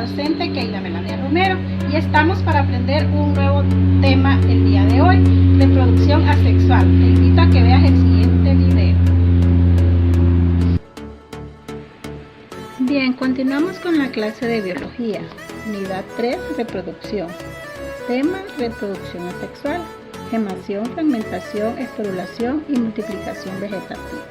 la docente Keila Melania Romero y estamos para aprender un nuevo tema el día de hoy, reproducción asexual. Te invito a que veas el siguiente video. Bien, continuamos con la clase de biología, unidad 3, reproducción. Tema, reproducción asexual, gemación, fragmentación, esporulación y multiplicación vegetativa.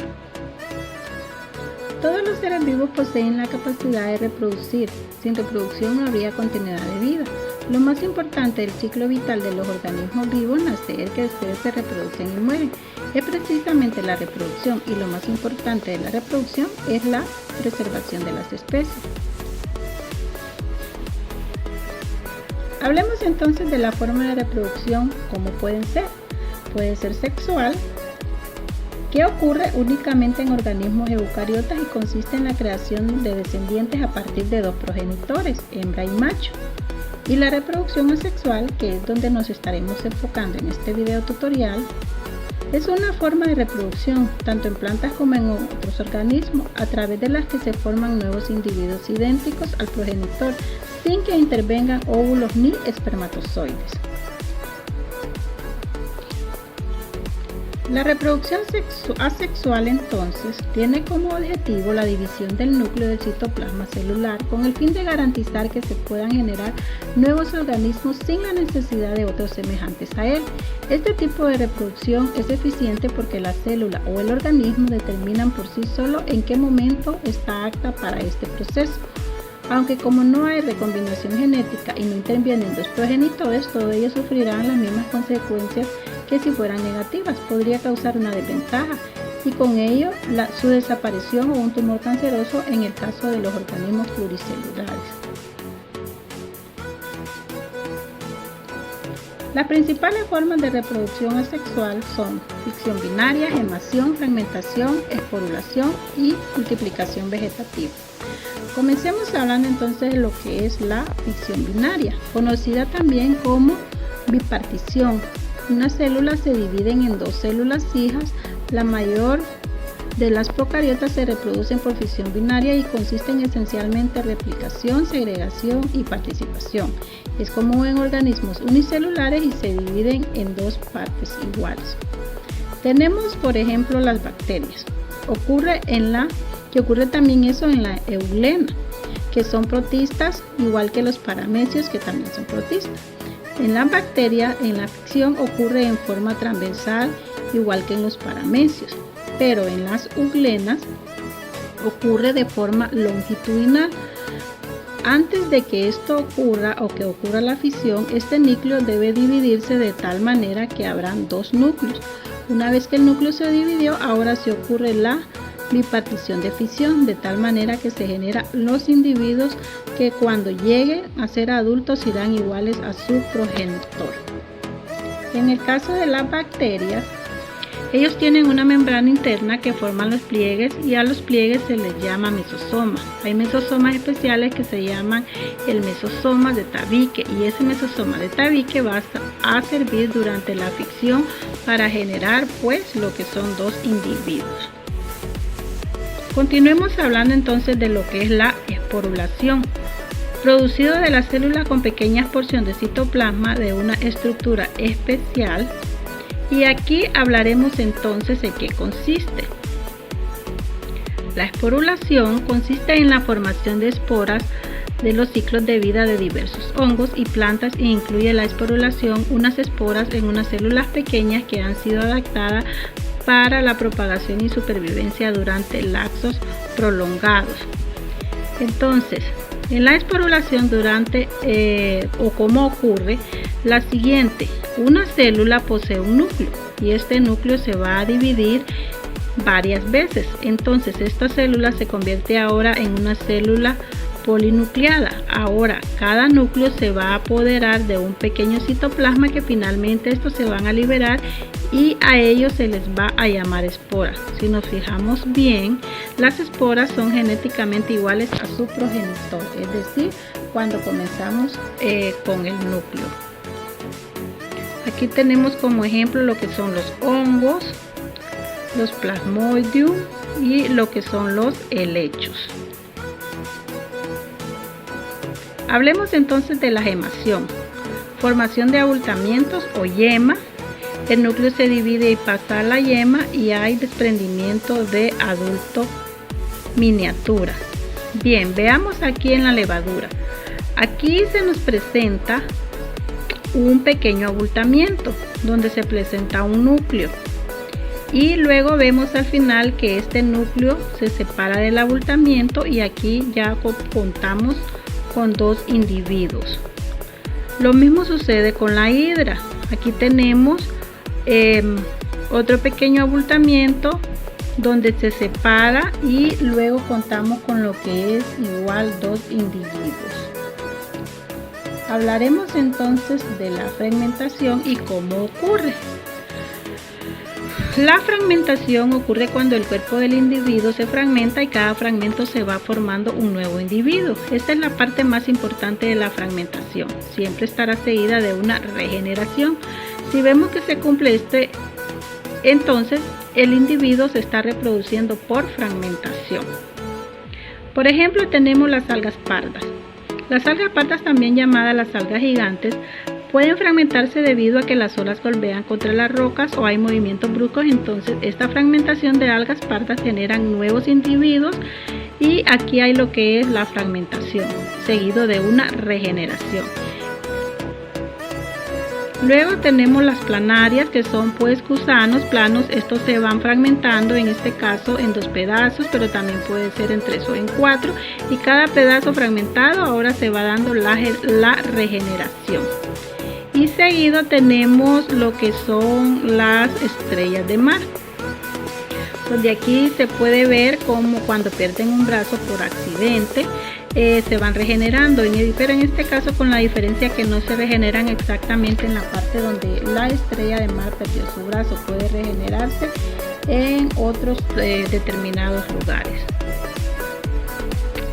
Todos los seres vivos poseen la capacidad de reproducir. Sin reproducción no habría continuidad de vida. Lo más importante del ciclo vital de los organismos vivos, nacer, crecer, se reproducen y mueren, es precisamente la reproducción, y lo más importante de la reproducción es la preservación de las especies. Hablemos entonces de la forma de reproducción, cómo pueden ser. Puede ser sexual, que ocurre únicamente en organismos eucariotas y consiste en la creación de descendientes a partir de dos progenitores, hembra y macho. Y la reproducción asexual, que es donde nos estaremos enfocando en este video tutorial, es una forma de reproducción, tanto en plantas como en otros organismos, a través de las que se forman nuevos individuos idénticos al progenitor, sin que intervengan óvulos ni espermatozoides. La reproducción asexual entonces tiene como objetivo la división del núcleo del citoplasma celular con el fin de garantizar que se puedan generar nuevos organismos sin la necesidad de otros semejantes a él. Este tipo de reproducción es eficiente porque la célula o el organismo determinan por sí solo en qué momento está apta para este proceso. Aunque como no hay recombinación genética y no intervienen dos progenitores, todos ellos sufrirán las mismas consecuencias que si fueran negativas. Podría causar una desventaja y con ello su desaparición o un tumor canceroso en el caso de los organismos pluricelulares. Las principales formas de reproducción asexual son ficción binaria, gemación, fragmentación, esporulación y multiplicación vegetativa. Comencemos hablando entonces de lo que es la ficción binaria, conocida también como bipartición. Unas células se dividen en dos células hijas. La mayor de las procariotas se reproducen por ficción binaria y consisten esencialmente en replicación, segregación y participación. Es común en organismos unicelulares y se dividen en dos partes iguales. Tenemos, por ejemplo, las bacterias. Ocurre también eso en la euglena, que son protistas, igual que los paramecios, que también son protistas. En la bacteria, en la ficción, ocurre en forma transversal, igual que en los paramecios, pero en las euglenas ocurre de forma longitudinal. Antes de que esto ocurra o que ocurra la fisión, este núcleo debe dividirse de tal manera que habrán dos núcleos. Una vez que el núcleo se dividió, ahora se ocurre la bipartición de fisión, de tal manera que se generan los individuos que cuando lleguen a ser adultos serán iguales a su progenitor. En el caso de las bacterias, ellos tienen una membrana interna que forman los pliegues y a los pliegues se les llama mesosoma. Hay mesosomas especiales que se llaman el mesosoma de tabique y ese mesosoma de tabique va a servir durante la ficción para generar pues lo que son dos individuos. Continuemos hablando entonces de lo que es la esporulación, producido de la célula con pequeñas porciones de citoplasma de una estructura especial. Y aquí hablaremos entonces en qué consiste. La esporulación consiste en la formación de esporas de los ciclos de vida de diversos hongos y plantas e incluye la esporulación unas esporas en unas células pequeñas que han sido adaptadas para la propagación y supervivencia durante lapsos prolongados. Entonces, en la esporulación o cómo ocurre la siguiente: una célula posee un núcleo y este núcleo se va a dividir varias veces. Entonces esta célula se convierte ahora en una célula polinucleada. Ahora cada núcleo se va a apoderar de un pequeño citoplasma que finalmente estos se van a liberar y a ellos se les va a llamar esporas. Si nos fijamos bien, las esporas son genéticamente iguales a su progenitor, es decir, cuando comenzamos con el núcleo. Aquí tenemos como ejemplo lo que son los hongos, los plasmodium y lo que son los helechos. Hablemos entonces de la gemación. Formación de abultamientos o yema. El núcleo se divide y pasa a la yema y hay desprendimiento de adulto miniatura. Bien, veamos aquí en la levadura. Aquí se nos presenta un pequeño abultamiento donde se presenta un núcleo y luego vemos al final que este núcleo se separa del abultamiento y aquí ya contamos con 2 individuos. Lo mismo sucede con la hidra. Aquí tenemos otro pequeño abultamiento donde se separa y luego contamos con lo que es igual 2 individuos. Hablaremos entonces de la fragmentación y cómo ocurre. La fragmentación ocurre cuando el cuerpo del individuo se fragmenta y cada fragmento se va formando un nuevo individuo. Esta es la parte más importante de la fragmentación. Siempre estará seguida de una regeneración. Si vemos que se cumple entonces el individuo se está reproduciendo por fragmentación. Por ejemplo, tenemos las algas pardas. Las algas pardas, también llamadas las algas gigantes, pueden fragmentarse debido a que las olas golpean contra las rocas o hay movimientos bruscos. Entonces esta fragmentación de algas pardas generan nuevos individuos y aquí hay lo que es la fragmentación seguido de una regeneración. Luego tenemos las planarias, que son pues gusanos planos. Estos se van fragmentando, en este caso en 2 pedazos, pero también puede ser en 3 o en 4, y cada pedazo fragmentado ahora se va dando la regeneración. Y seguido tenemos lo que son las estrellas de mar, donde aquí se puede ver como cuando pierden un brazo por accidente se van regenerando, pero en este caso con la diferencia que no se regeneran exactamente en la parte donde la estrella de mar perdió su brazo. Puede regenerarse en otros determinados lugares.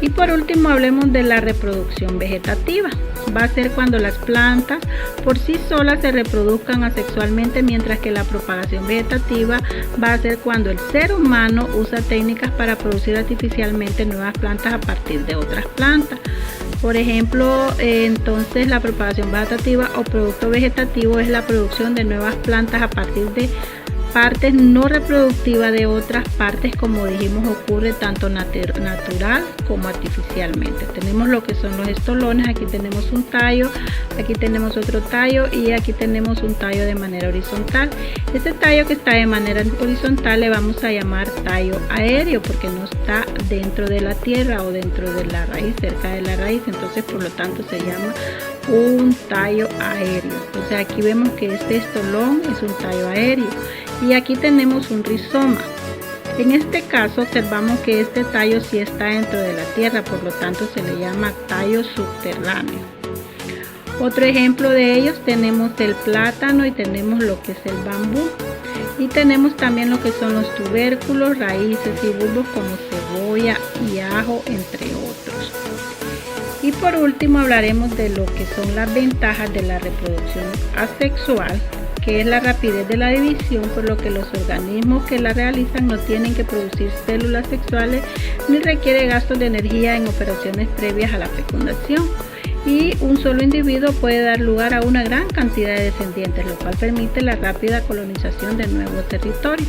Y por último hablemos de la reproducción vegetativa. Va a ser cuando las plantas por sí solas se reproduzcan asexualmente, mientras que la propagación vegetativa va a ser cuando el ser humano usa técnicas para producir artificialmente nuevas plantas a partir de otras plantas. Por ejemplo, entonces la propagación vegetativa o producto vegetativo es la producción de nuevas plantas a partir de partes no reproductivas de otras partes, como dijimos, ocurre tanto natural como artificialmente. Tenemos lo que son los estolones. Aquí tenemos un tallo, aquí tenemos otro tallo y aquí tenemos un tallo de manera horizontal. Este tallo que está de manera horizontal le vamos a llamar tallo aéreo porque no está dentro de la tierra o dentro de la raíz, cerca de la raíz, entonces por lo tanto se llama un tallo aéreo. Entonces aquí vemos que este estolón es un tallo aéreo. Y aquí tenemos un rizoma. En este caso observamos que este tallo sí está dentro de la tierra, por lo tanto se le llama tallo subterráneo. Otro ejemplo de ellos tenemos el plátano y tenemos lo que es el bambú. Y tenemos también lo que son los tubérculos, raíces y bulbos como cebolla y ajo, entre otros. Y por último hablaremos de lo que son las ventajas de la reproducción asexual, que es la rapidez de la división, por lo que los organismos que la realizan no tienen que producir células sexuales ni requiere gastos de energía en operaciones previas a la fecundación. Y un solo individuo puede dar lugar a una gran cantidad de descendientes, lo cual permite la rápida colonización de nuevos territorios.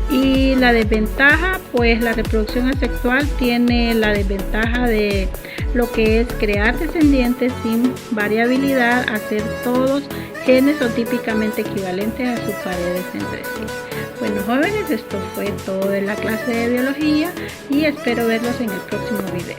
Y la desventaja, pues la reproducción asexual tiene la desventaja de lo que es crear descendientes sin variabilidad, hacer todos genes o típicamente equivalentes a sus paredes entre sí. Bueno, jóvenes, esto fue todo de la clase de biología y espero verlos en el próximo video.